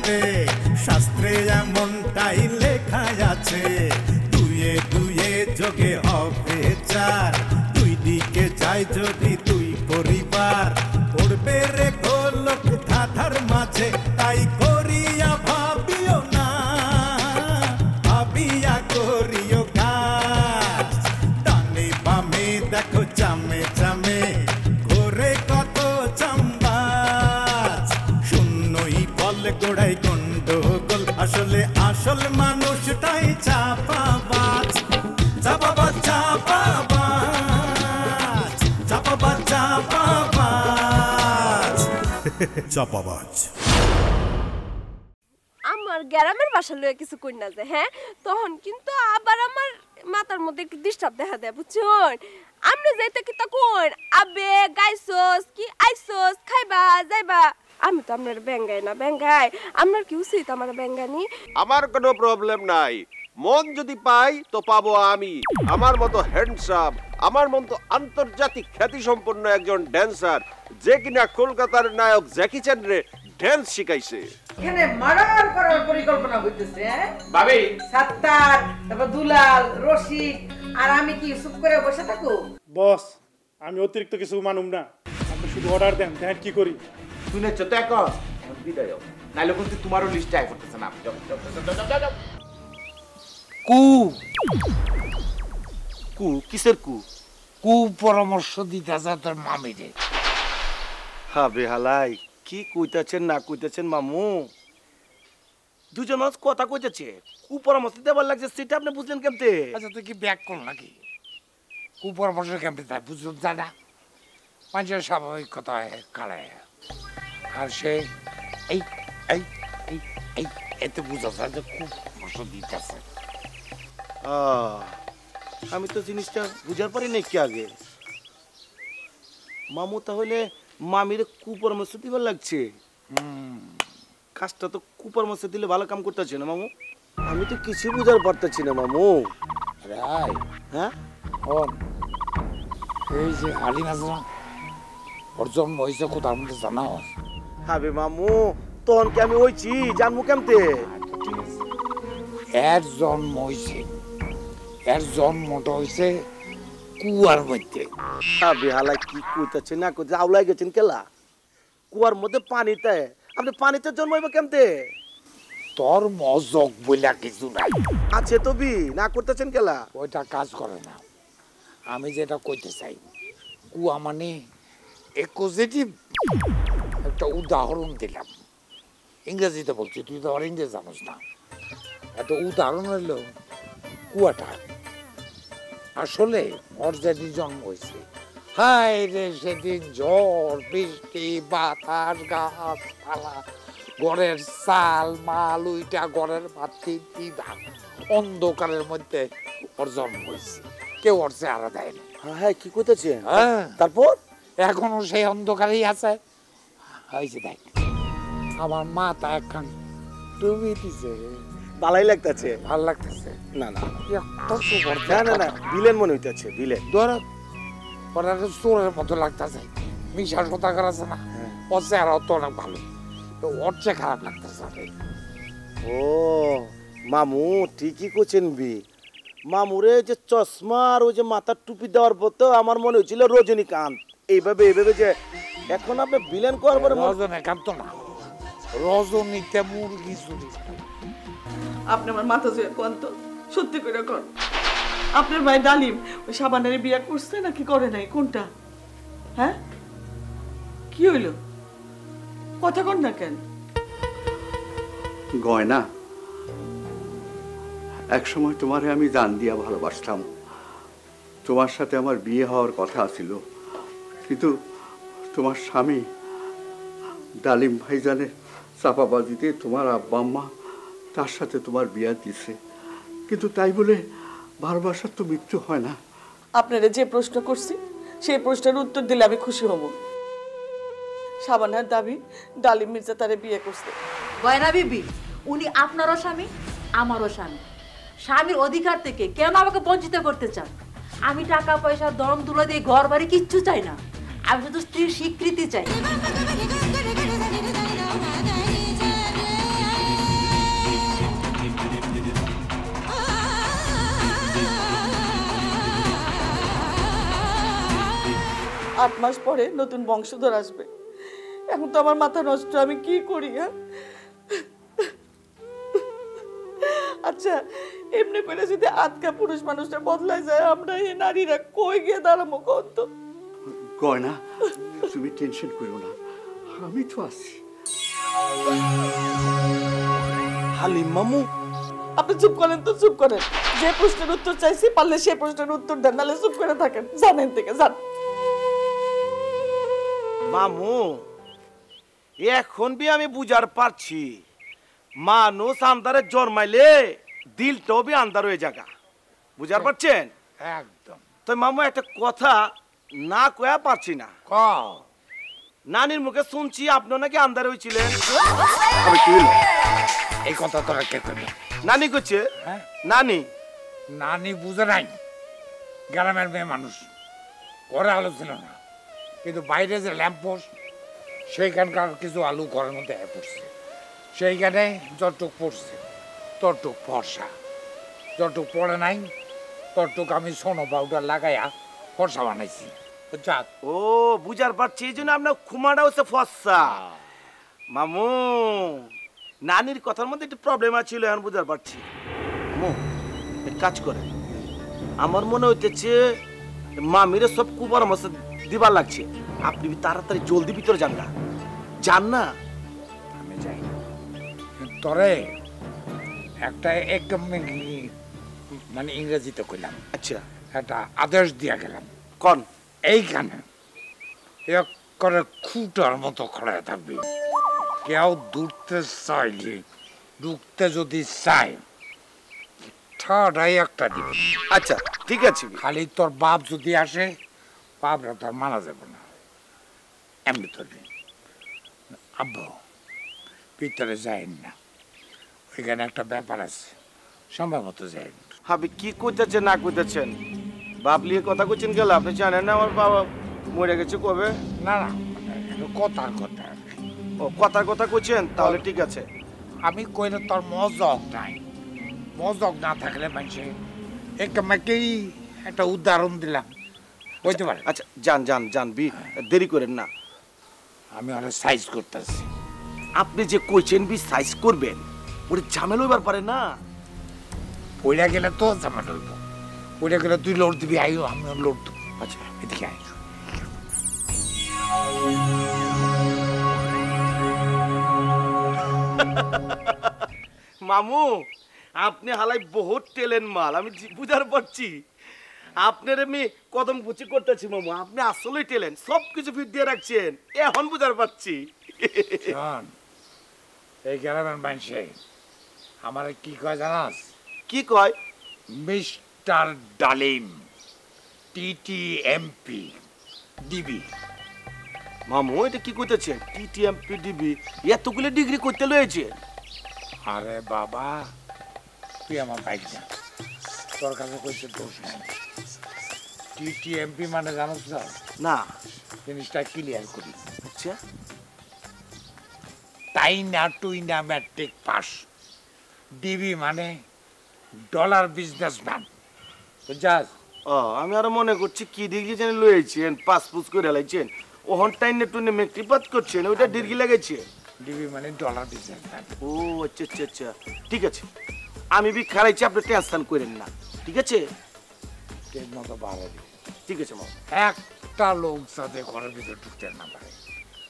রে শাস্ত্রে এমনটাই লেখা আছে দুয়ে দুয়ে যোগে হবে চার দুই দিকে যায় যদি দুই পরিবার পড়বে রে গোলক ধাঁধার মাঝে তাই করিয়া ভাবিও না ভাবিয়া করিও কাজ ডানে বামে দেখো চামে চামে ঘোরে কত চাম্বাজ শূন্যই বলে গোড়াই গন্ডগোল আসলে আসল মানুষটাই চাপাবাজ চাপাবাজ চাপাবাজ চাপাবাজ চাপাবাজ চাপাবাজ আমার গ্রামের বাসা লয়ে কিছু কই না যায় হ্যাঁ তখন কিন্তু আবার আমার মাথার মধ্যে একটু ডিস্টার্ব দেখা দেয় বুঝছেন আপনি যাইতে কি তা কোন আবে গাইছস কি আইছস খাইবা যাইবা আমি তো আপনার ব্যাঙ্গাই না ব্যাঙ্গাই আপনার কি উচিত আমার ব্যাঙ্গানি আমার কোনো প্রবলেম নাই মন যদি পাই তো পাবো আমি আমার মতো হ্যান্ডসাম আমার মতো আন্তর্জাতিক খ্যাতি সম্পন্ন একজন ড্যান্সার যে কিনা কলকাতার নায়ক জ্যাকি চ্যান রে ড্যান্স শিখাইছে এখানে মার্ডার করার পরিকল্পনা হইতেছে হ্যাঁ ভাবি সাত্তার তারপর দুলাল রশিদ আর আমি কি চুপ করে বসে থাকো বস আমি অতিরিক্ত কিছু মানুম না আপনি শুধু অর্ডার দেন দেখেন কি করি শুনেছ তো এখন বিদায় হোক নাইলে কিন্তু তোমারও লিস্টে আয় করতেছে না কু কু কিসের কু কু পরামর্শ দিতেছে তোর মামিরে হবে হালাই কি কইতাছেন না কইতাছেন মামু দুজন মানুষ কথা কইতেছে কু পরামর্শ দেবার লাগছে সেটা আপনি বুঝলেন কেমতে আচ্ছা তুই কি ব্যাক কর নাকি কু পরামর্শ কেমতে তাই বুঝলো জানা মানুষের স্বাভাবিক কথা কালে আর সে এই এই এই এই এতে বুঝাচ্ছে যে খুব পরামর্শ দিতেছে আমি তো জিনিসটা বুঝার পারি নাকি আগে মামু তাহলে মামির কুপরামর্শ দিবার লাগছে কাজটা তো কুপরামর্শ দিলে ভালো কাম করতেছে না মামু আমি তো কিছু বুঝার পারতেছি না মামু রাই হ্যাঁ হন এই যে আলী নাজরা ওর জন্ম হয়েছে কোথার মধ্যে জানা হবে মামু তখন কি আমি হইছি জানবো কেমতে এর জন্ম হয়েছে এর জন্মটা হয়েছে কুয়ার মধ্যে হবে হালা কি কইতাছে না কইতে আউলাই গেছেন কেলা কুয়ার মধ্যে পানিতে আপনি পানিতে জন্মাইবে কেমতে তোর মজক বইলা কিছু নাই আছে তো বি না করতেছেন কেলা ওইটা কাজ করে না আমি যেটা কইতে চাই কুয়া মানে একজিটিভ একটা উদাহরণ দিলাম ইংরেজিতে বলছি তুই তো আর ইংরেজি জানিস না একটা উদাহরণ হইল কুয়াটা আসলে ওর যেদিন জন্ম হয়েছে হায় রে সেদিন ঝড় বৃষ্টি বাতাস গাছপালা ঘরের চাল মাল উইটা ঘরের ভাতি দিদা অন্ধকারের মধ্যে ওর জন্ম হয়েছে কেউ ওর চেহারা দেয় না হ্যাঁ কি কইতেছে হ্যাঁ তারপর এখনো সেই অন্ধকারেই আছে হয়েছে দেখ আমার মাথা একখান ডুবি দিছে ভালোই লাগতেছে ভাল লাগতেছে না না না না না বিলেন মনে হইতেছে বিলেন ধর ওরা চোরের মতো লাগতেছে মিশা সদাকার আছে না ওর চেহারাও তো অনেক ভালো তো ওর চেয়ে খারাপ লাগতেছে ও মামু ঠিকই করছেন বি মামুরে যে চশমা আর ওই যে মাথার টুপি দেওয়ার পর তো আমার মনে হচ্ছিল রজনীকান্ত এইভাবে যে এখন আপনি বিলেন করবেন রজনীকান্ত না রজনীতে মুরগি চুরি আপনি আমার মাথা জুয়ে কোন তো সত্যি করে কোন আপনার ভাই ডালিম ওই সাবানের বিয়ে করছে নাকি করে নাই কোনটা হ্যাঁ কি হইল কথা কন না কেন গয়না এক সময় তোমারে আমি জান দিয়া ভালোবাসতাম তোমার সাথে আমার বিয়ে হওয়ার কথা ছিল কিন্তু তোমার স্বামী ডালিম ভাইজানের চাপাবাজিতে তোমার আব্বা আম্মা তার সাথে তোমার বিয়া দিছে কিন্তু তাই বলে ভালোবাসার তো মৃত্যু হয় না আপনারা যে প্রশ্ন করছি সেই প্রশ্নের উত্তর দিলে আমি খুশি হব সাবানার দাবি ডালিম মির্জা তারে বিয়ে করছে গয়না বিবি উনি আপনারও স্বামী আমারও স্বামী স্বামীর অধিকার থেকে কেন আমাকে বঞ্চিত করতে চান আমি টাকা পয়সা দম তুলে দিয়ে ঘর বাড়ি কিচ্ছু চাই না আমি শুধু স্ত্রীর স্বীকৃতি চাই 8 মাস পরে নতুন বংশধর আসবে। এখন তো আমার মাথা নষ্ট, আমি কি করি? হ্যাঁ আচ্ছা, এমনি করে যদি আজকা পুরুষ মানুষটা বদলাই যায়, আমরা এই নারীরা কই গিয়ে দাঁড়াবো কত? গয়না, তুমি টেনশন করো না, আমি তো আছি। হালিম মামু, আপনি চুপ করেন তো, চুপ করেন। যে প্রশ্নের উত্তর চাইছি পারলে সেই প্রশ্নের উত্তর দেন, নাহলে চুপ করে থাকেন। জানেন থেকে যান। মামু এখন বি আমি বুঝার পারছি, মানুষ আন্দারে জন্মাইলে দিলটাও বি আন্দার হয়ে জায়গা, বুঝার পারছেন? একদম। তো মামু একটা কথা না কয়া পারছি না। নানির মুখে শুনছি আপনি নাকি আন্দারে হয়েছিলেন। এই কথা তোরা কে করবে? নানি করছে। নানি নানি বুঝে নাই, গ্রামের মেয়ে মানুষ, ঘরে আলো ছিল না, কিন্তু বাইরে যে ল্যাম্পপোস্ট সেইখানকার কিছু আলু ঘরের মধ্যে পড়ছে, সেইখানে যতটুক পড়ছে ততটুক ফর্সা, যতটুক পড়ে নাই ততটুক আমি সোনো পাউডার লাগাইয়া ফর্সা বানাইছি। ও বুঝার পারছি, এই জন্য আপনার খুমাটা হচ্ছে ফর্সা। মামু নানির কথার মধ্যে একটু প্রবলেম আছিল, এখন বুঝার পারছি। মামু এক কাজ করে, আমার মনে হইতেছে মামিরে সব কুপরামর্শ দিবার লাগছে, আপনি তাড়াতাড়ি জলদি ভিতরে যান না। যান না। আমি যাই তরে একটা একদম মানে ইংরেজিতে কইলাম। আচ্ছা, একটা আদেশ দিয়া গেলাম। কোন? এইখানে এক করে খুঁটার মতো খড়ায় থাকবি, কেউ ঢুকতে চাইলে, ঢুকতে যদি চায় ঠাডাই একটা দিবি। আচ্ছা ঠিক আছে। খালি তোর বাপ যদি আসে, বাপরা তোর মানা যাবে না, এমনি ধরবি। আব্বু ভিতরে যাইন না, ওইখানে একটা ব্যাপার আছে, সময় মতো যাই। আপনি কি কইতেছেন না কইতেছেন? বাবলিয়ে কথা কইছেন গেল, আপনি জানেন না আমার বাবা মরে গেছে কবে? না না, কথার কথা। ও কথার কথা কইছেন, তাহলে ঠিক আছে। আমি কইলে তোর মজক নাই, মজক না থাকলে মানুষে একমাকেই একটা উদাহরণ দিলাম, বুঝতে পারে। আচ্ছা যান যান যান, বি দেরি করেন না। আমি আরো সাইজ করতেছি। আপনি যে কইছেন বি সাইজ করবেন, ওরে ঝামেলা হইবার পারে না। পইরা গেলে তো ঝামেলা হইব, পইরা গেলে তুই লোড দিবি, আইও আমিও লোড দেবো। আচ্ছা এদিকে আই। মামু আপনি হালাই বহুত টেলেন্ট মাল, আমি বুঝার পারছি। আপনার আমি কদম কুচি করতেছি মামু, আপনি আসলেই টেলেন্ট, সব কিছু ফিট দিয়ে রাখছেন, এখন বুঝার পারছি। এই গ্রামের মানুষে আমার কি কয় জানাস? কি কয়? মিস্টার ডালিম, টিটিএমপি ডিবি। মামু এটা কি কইতেছেন? টিটিএমপি ডিবি এতগুলো ডিগ্রি করতে লয়েছে? আরে বাবা, তুই আমার বাইক না, তোর কাছে কইতে দোষ নাই। টিটিএমপি মানে জানোস না? জিনিসটা ক্লিয়ার করি। আচ্ছা, তাই না তুই না ম্যাট্রিক পাস। ডিবি মানে ডলার বিজনেসম্যান, বুঝছাস? ও আমি আরো মনে করছি কি ডিগ্রি জানি লয়েছেন, পাসপোর্ট করে লাইছেন, ওহন টাইনে টুনে মেট্রিক পাস করছেন, ওইটা ডিগ্রি লাগাইছে। ডিবি মানে ডলার বিজনেসম্যান। ও আচ্ছা আচ্ছা আচ্ছা, ঠিক আছে, আমি বি খারাইছি, আপনি টেনশন করেন না, ঠিক আছে? ঠিক মতো বাড়াবি। ঠিক আছে মামু। একটা লোক যাতে ঘরের ভিতরে ঢুকতে না পারে,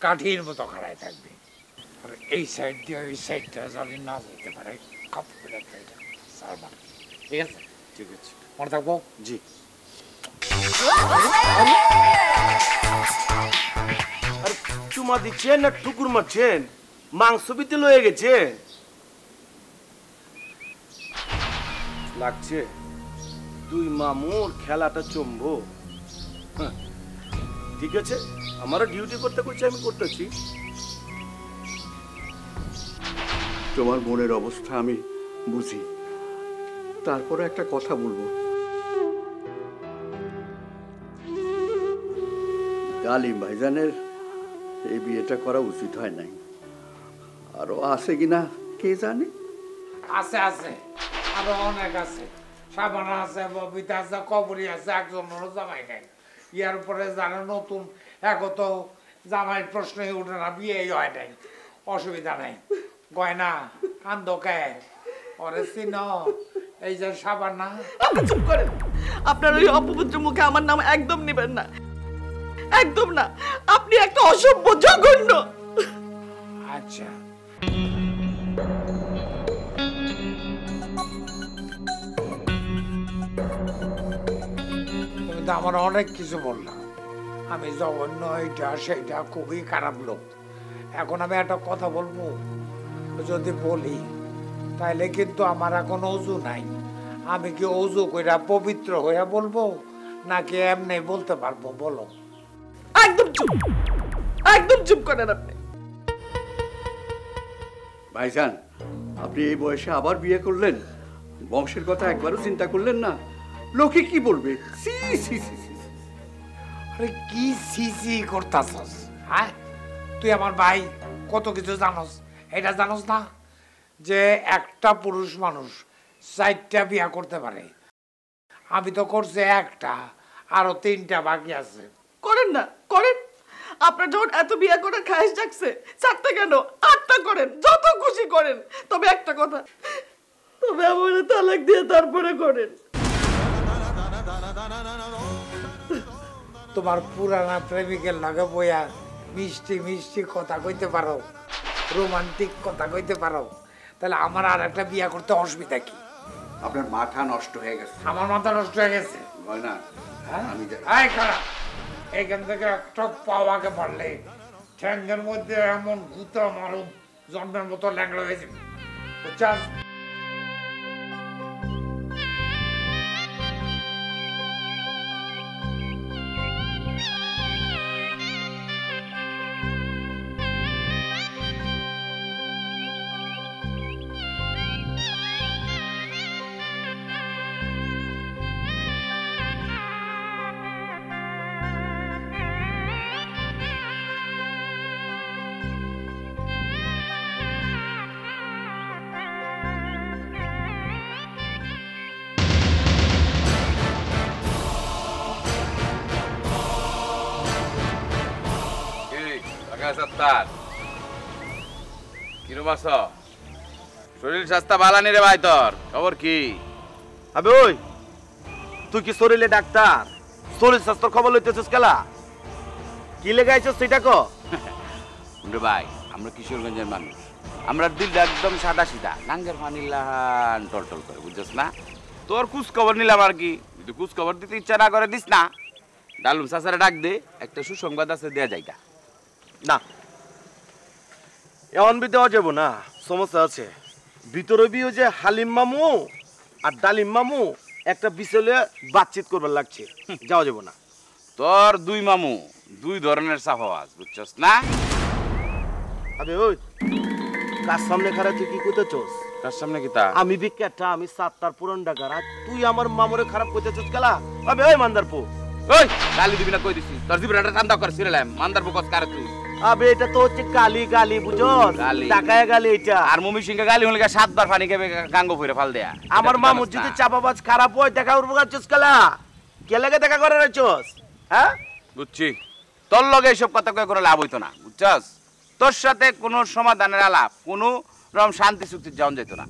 কাঠির মতো খাড়ায় থাকবে, আর এই সাইড দিয়ে ওই সাইডটা যদি না যেতে পারে, কাপ করে সারবা। ঠিক আছে? ঠিক আছে, মনে থাকবো। জি। আর চুমা দিচ্ছেন না ঠুকুর মারছেন? মাংস বিতে লয়ে গেছে লাগছে। তুই মামুর খেলাটা চমবো। ঠিক আছে, আমারও ডিউটি করতে করছে, আমি করতেছি। তোমার মনের অবস্থা আমি বুঝি, তারপরে একটা কথা বলবো। ডালিম ভাইজানের এই বিয়েটা করা উচিত হয় নাই, আরো আছে কিনা কে জানে। আছে আছে, আরো অনেক আছে। সাবানা আছে, ববিতা আছে, কবরী আছে, একজন জামাই নাই। ইয়ার উপরে জানো নতুন এখন তো জামাই প্রশ্নই উঠে না, বিয়েই হয় নাই, অসুবিধা নাই। গয়না কান্দকে ওরে চিন, এই যে সাবানা। আপনি চুপ করেন, আপনার ওই অপবিত্র মুখে আমার নাম একদম নেবেন না, একদম না। আপনি একটা অসভ্য, জঘন্য। আচ্ছা তুমি তো আমার অনেক কিছু বললাম, আমি জঘন্য এইটা সেইটা, খুবই খারাপ লোক। এখন আমি একটা কথা বলবো, যদি বলি তাহলে কিন্তু আমার এখন অজু নাই। আমি কি অজু কইরা পবিত্র হইয়া বলবো নাকি এমনি বলতে পারবো বলো? একদম চুপ, একদম চুপ করেন আপনি। ভাইজান, আপনি এই বয়সে আবার বিয়ে করলেন, বংশের কথা একবারও চিন্তা করলেন না? লোকে কি বলবে? সি সি সি সি। আরে কি সিসি করতাছস? হ্যাঁ, তুই আমার ভাই, কত কিছু জানোস। এটা জানোস না যে একটা পুরুষ মানুষ 4টা বিয়া করতে পারে? আমি তো করছি একটা, আরো 3টা বাকি আছে। করেন না, করেন। আপনার যখন এত বিয়ে করে খাইস যাচ্ছে, 4টা কেন 8টা করেন, যত খুশি করেন। তবে একটা কথা, তবে আমার তালাক দিয়ে তারপরে করেন। তোমার পুরানা প্রেমিকের লাগে বইয়া মিষ্টি মিষ্টি কথা কইতে পারো, রোমান্টিক কথা কইতে পারো, তাহলে আমার আর একটা বিয়া করতে অসুবিধা কি? আপনার মাথা নষ্ট হয়ে গেছে। আমার মাথা নষ্ট হয়ে গেছে? গয়না, আমি এইখান থেকে একটা পাওয়াকে পারলে ঠ্যাঙ্গের মধ্যে এমন গুতা মারুম, জন্মের মতো ল্যাংড়া হয়ে যাবে, বুঝছাস? শরীর স্বাস্থ্য ভালো নেই রে ভাই, তোর খবর কি? আবে ওই, তুই কি শরীরে ডাক্তার? শরীর স্বাস্থ্যর খবর লইতেছিস কেলা? কি লেগাইছিস সেটা ক রে ভাই। আমরা কিশোরগঞ্জের মানুষ, আমরা দিল একদম সাদা সিধা, নাঙ্গের পানি লাহান টলটল করে, বুঝছিস না? তোর কুচ খবর নিলাম আর কি। যদি কুচ খবর দিতে ইচ্ছা না করে দিস না, ডালুম চাচারে ডাক দে, একটা সুসংবাদ আছে, দেয়া যাইটা। না, এমন বি দেওয়া যাবো না, সমস্যা আছে। ভিতরে বি ওই যে হালিম মামু আর ডালিম মামু একটা বিষয়ে বাতচিত করবার লাগছে, যাওয়া যাবো না। তোর দুই মামু দুই ধরনের সাফাওয়াজ, বুঝছস না? আবে ওই, কার সামনে খারাপ তুই কি করতেছস? কার সামনে কি তা? আমি বি কেটা, আমি 7টার পুরান ডাকার, আর তুই আমার মামুরে খারাপ করতেছস কেলা? আবে ওই মান্দারপো, ওই গালি দিবি না কই দিছি? তোর জীবনটা ঠান্ডা কর সিরালাম, মান্দারপো কস কারে তুই? আবে এটা তো হচ্ছে গালি, গালি বুঝছস? টাকায় গালি এটা। আর মমি সিংকে গালি হলে 7 বার পানি খাবে গাঙ্গো ফিরে ফাল দেয়া। আমার মামু যদি চাপাবাজ খারাপ হয়, দেখা করবো কাছস কেলা? কে লাগে দেখা করে রাখছস? হ্যাঁ, বুঝছি। তোর লগে এইসব কথা কয়ে করে লাভ হইতো না, বুঝছস? তোর সাথে কোনো সমাধানের আলাপ, কোনো রকম শান্তি চুক্তির যাওয়া যেত না।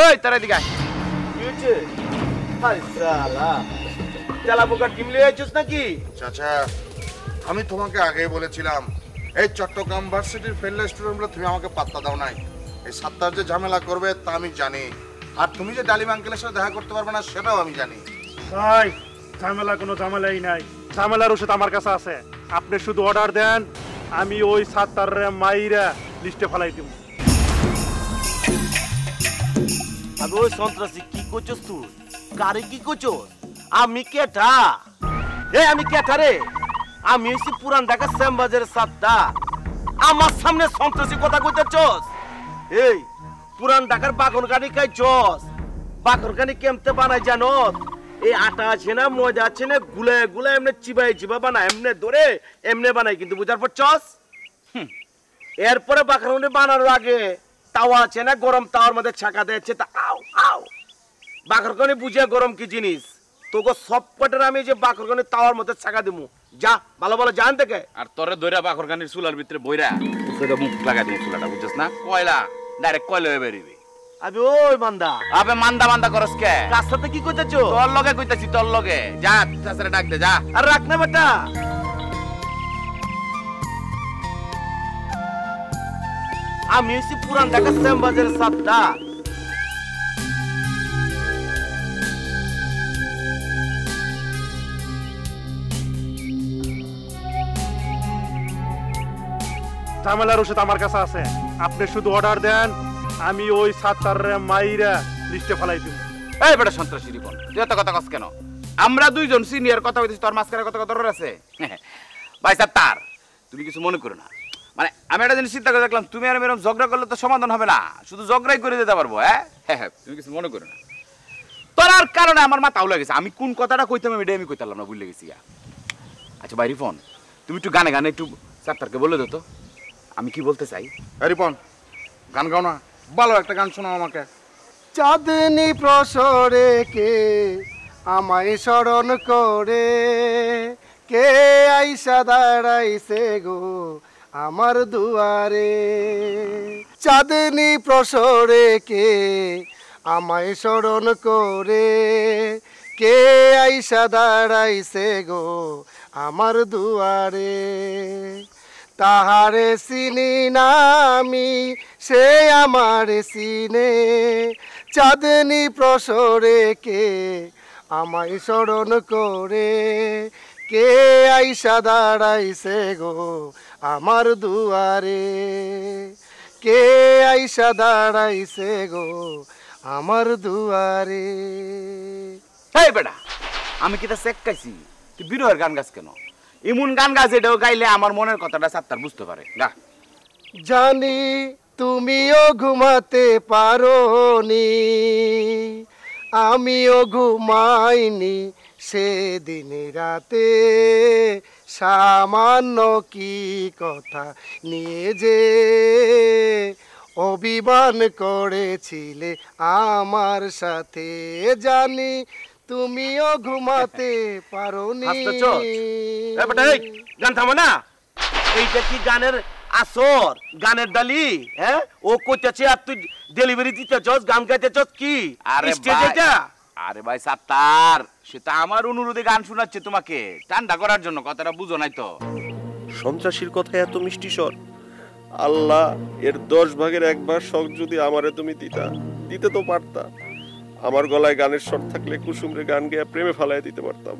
এই তোর এদিকে আয়। কি হচ্ছে? হাই শালা, চালা বোকা টিম লিয়ে আইছস নাকি? চাচা, আমি তোমাকে আগেই বলেছিলাম, এই চট্টগ্রাম ভার্সিটির ফেল স্টুডেন্টগুলো তুমি আমাকে পাত্তা দাও নাই। এই 7টার যে ঝামেলা করবে তা আমি জানি, আর তুমি যে ডালিম আঙ্কেলের সাথে দেখা করতে পারবে না সেটাও আমি জানি। ভাই, ঝামেলা কোনো ঝামেলাই নাই, ঝামেলার ওষুধ আমার কাছে আছে। আপনি শুধু অর্ডার দেন, আমি ওই 7টার মাইরা লিস্টে ফেলাই দিব। আবে ওই সন্ত্রাসী, কি করছস তুই? কারে কি করছস? আমি কেটা? আমি কেটা রে? আমি হইছি পুরান ঢাকা শ্যামবাজারের 7টা। আমার সামনে সন্ত্রাসী কথা কইতেছস? এই পুরান ঢাকার বাগনকানি খাইছস? বাগনকানি কেমতে বানাই জানোস? এই আটা আছে না, ময়দা আছে না, গুলায় গুলায় এমনি চিবাই চিবা বানায়, এমনি ধরে এমনি বানাই, কিন্তু বুঝার পড়ছস? এরপরে বাগনকানি বানানোর আগে তাওয়া আছে না, গরম তাওয়ার মধ্যে ছাকা দিয়েছে, তা আও আও বাগনকানি বুঝে গরম কি জিনিস। তোকে সব কটার আমি যে বাকরগানের তাওয়ার মধ্যে ছাকা দিমু যা ভালো ভালো জান থেকে আর তোরে দইরা বাকরগানির চুলার ভিতরে বইরা সেটা মুখ লাগাই দিমু চুলাটা বুঝছস না কয়লা ডাইরেক্ট কয়লা হয়ে বেরিবি আবে ওই মান্দা আবে মান্দা মান্দা করস কে কার সাথে কি কইতাছো তোর লগে কইতাছি তোর লগে যা চাচারে ডাক দে যা আর রাখ না বেটা আমি হইছি পুরান ঢাকা শ্যামবাজারের সাতটা ঝামেলার ওষুধ আমার কাছে আছে আপনি শুধু অর্ডার দেন আমি ওই সাতটারে মাইরা লিস্টে ফেলাই দিব এই বেটা সন্ত্রাসী রিপন তুই এত কথা কস কেন আমরা দুইজন সিনিয়র কথা কইতেছি তোর মাঝখানে কথা কথা আছে ভাই সাত্তার তুমি কিছু মনে করো না মানে আমি একটা জিনিস চিন্তা করে দেখলাম তুমি আর এরকম ঝগড়া করলে তো সমাধান হবে না শুধু ঝগড়াই করে দিতে পারবো হ্যাঁ হ্যাঁ তুমি কিছু মনে করো না তোর আর কারণে আমার মাথা উলে গেছে আমি কোন কথাটা কইতাম আমি কইতাম না ভুলে গেছি আচ্ছা ভাই রিপন তুমি একটু গানে গানে একটু সাত্তারকে বলে দো তো আমি কি বলতে চাই রিপন গান গাও না ভালো একটা গান শোনাও আমাকে চাঁদনি প্রসরে কে আমায় স্মরণ করে কে আইসা দাঁড়াইছে গো আমার দুয়ারে চাঁদনি প্রসরে কে আমায় স্মরণ করে কে আইসা দাঁড়াইছে গো আমার দুয়ারে তাহারে চিনি না আমি সে আমার চিনে চাঁদনি প্রসরে কে আমায় স্মরণ করে কে আইসা দাঁড়াইছে গো আমার দুয়ারে কে আইসা দাঁড়াইছে গো আমার দুয়ারে এই বেটা আমি কি তা শেখাইছি তুই বিরহের গান গাছ কেন এমন গান গাছ এটাও গাইলে আমার মনের কথাটা সাত্তার বুঝতে পারে গা জানি তুমিও ঘুমাতে পারোনি আমিও ঘুমাইনি সেদিন রাতে সামান্য কি কথা নিয়ে যে অভিমান করেছিলে আমার সাথে জানি তুমিও ঘুমাতে পারোনি গান থামো না এইটা কি গানের আসর গানের ডালি হ্যাঁ ও কইতেছে আর তুই ডেলিভারি দিতেছস গান গাইতেছস কি আরে স্টেজ এটা আরে ভাই সাত্তার সেটা আমার অনুরোধে গান শোনাচ্ছে তোমাকে ঠান্ডা করার জন্য কথাটা বুঝো নাই তো সন্ত্রাসীর কথা এত মিষ্টি স্বর আল্লাহ এর 10 ভাগের 1 ভাগ শখ যদি আমারে তুমি দিতে তো পারতা আমার গলায় গানের স্বর থাকলে কুসুমরে গান গেয়ে প্রেমে ফালায় দিতে পারতাম।